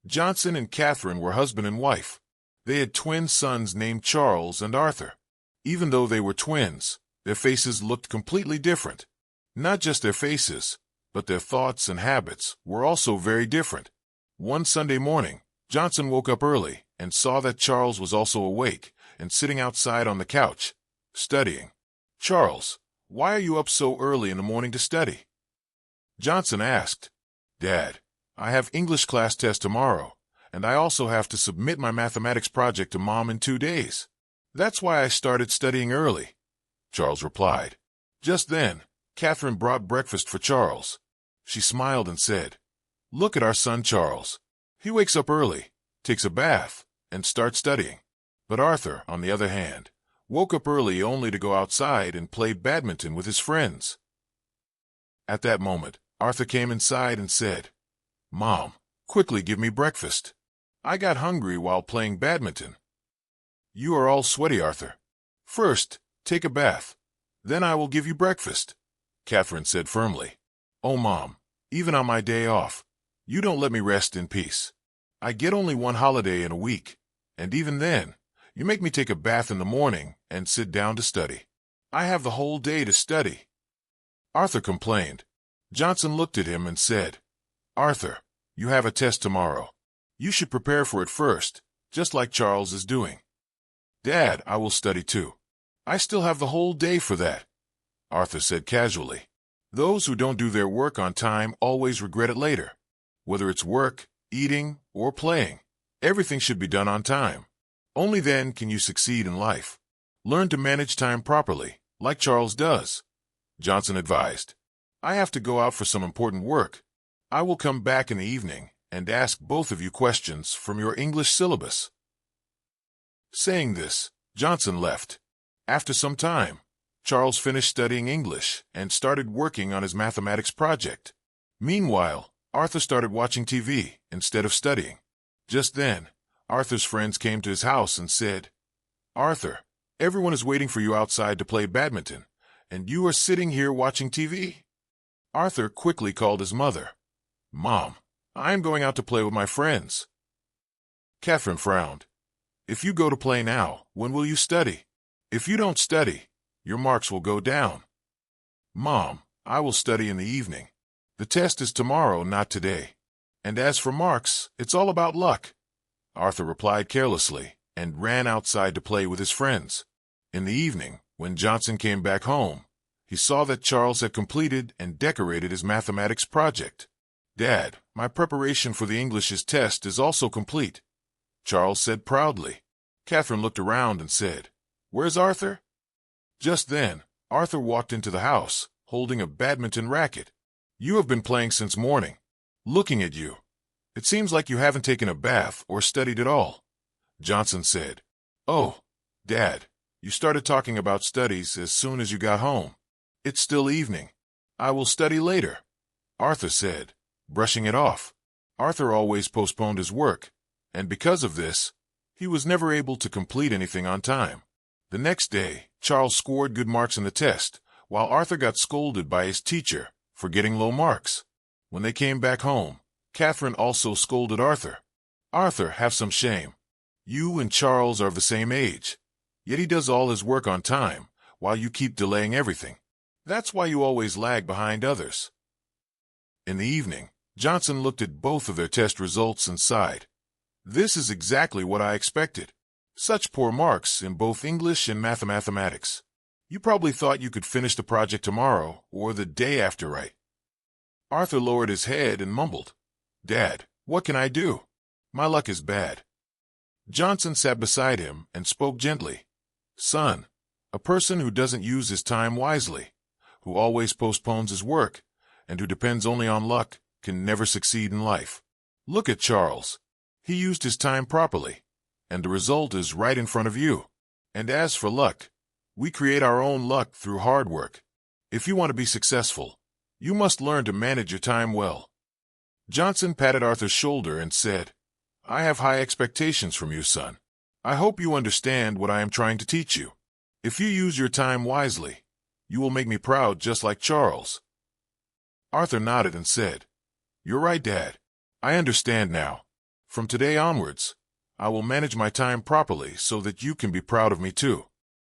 Johnson and Catherine were husband and wife. They had twin sons named Charles and Arthur. Even though they were twins, their faces looked completely different. Not just their faces, but their thoughts and habits were also very different. One Sunday morning, Johnson woke up early and saw that Charles was also awake and sitting outside on the couch, studying. "Charles, why are you up so early in the morning to study?" Johnson asked. "Dad, I have English class test tomorrow, and I also have to submit my mathematics project to Mom in 2 days. That's why I started studying early," Charles replied. Just then, Catherine brought breakfast for Charles. She smiled and said, "Look at our son Charles. He wakes up early, takes a bath, and starts studying." But Arthur, on the other hand, woke up early only to go outside and play badminton with his friends. At that moment, Arthur came inside and said, "Mom, quickly give me breakfast. I got hungry while playing badminton." "You are all sweaty, Arthur. First, take a bath. Then I will give you breakfast," Catherine said firmly. "Oh, Mom, even on my day off, you don't let me rest in peace. I get only one holiday in a week, and even then, you make me take a bath in the morning and sit down to study. I have the whole day to study." Arthur complained. Johnson looked at him and said, "Arthur, you have a test tomorrow. You should prepare for it first, just like Charles is doing." "Dad, I will study too. I still have the whole day for that," Arthur said casually. Those who don't do their work on time always regret it later. Whether it's work, eating, or playing, everything should be done on time. Only then can you succeed in life. Learn to manage time properly, like Charles does, Johnson advised. "I have to go out for some important work. I will come back in the evening and ask both of you questions from your English syllabus." Saying this, Johnson left. After some time, Charles finished studying English and started working on his mathematics project. Meanwhile, Arthur started watching TV instead of studying. Just then, Arthur's friends came to his house and said, "Arthur, everyone is waiting for you outside to play badminton, and you are sitting here watching TV?" Arthur quickly called his mother. "Mom, I am going out to play with my friends." Catherine frowned. "If you go to play now, when will you study? If you don't study, your marks will go down." "Mom, I will study in the evening. The test is tomorrow, not today. And as for marks, it's all about luck," Arthur replied carelessly and ran outside to play with his friends. In the evening, when Johnson came back home, he saw that Charles had completed and decorated his mathematics project. "Dad, my preparation for the English's test is also complete," Charles said proudly. Catherine looked around and said, "Where's Arthur?" Just then, Arthur walked into the house, holding a badminton racket. "You have been playing since morning. Looking at you, it seems like you haven't taken a bath or studied at all," Johnson said. "Oh, Dad, you started talking about studies as soon as you got home. It's still evening. I will study later," Arthur said, brushing it off. Arthur always postponed his work, and because of this, he was never able to complete anything on time. The next day, Charles scored good marks in the test, while Arthur got scolded by his teacher for getting low marks. When they came back home, Catherine also scolded Arthur. "Arthur, have some shame. You and Charles are of the same age, yet he does all his work on time, while you keep delaying everything. That's why you always lag behind others." In the evening, Johnson looked at both of their test results and sighed. "This is exactly what I expected. Such poor marks in both English and mathematics. You probably thought you could finish the project tomorrow or the day after, right?" Arthur lowered his head and mumbled, "Dad, what can I do? My luck is bad." Johnson sat beside him and spoke gently. "Son, a person who doesn't use his time wisely, who always postpones his work, and who depends only on luck, can never succeed in life. Look at Charles. He used his time properly, and the result is right in front of you. And as for luck, we create our own luck through hard work. If you want to be successful, you must learn to manage your time well." Johnson patted Arthur's shoulder and said, "I have high expectations from you, son. I hope you understand what I am trying to teach you. If you use your time wisely, you will make me proud just like Charles." Arthur nodded and said, "You're right, Dad. I understand now. From today onwards, I will manage my time properly so that you can be proud of me too.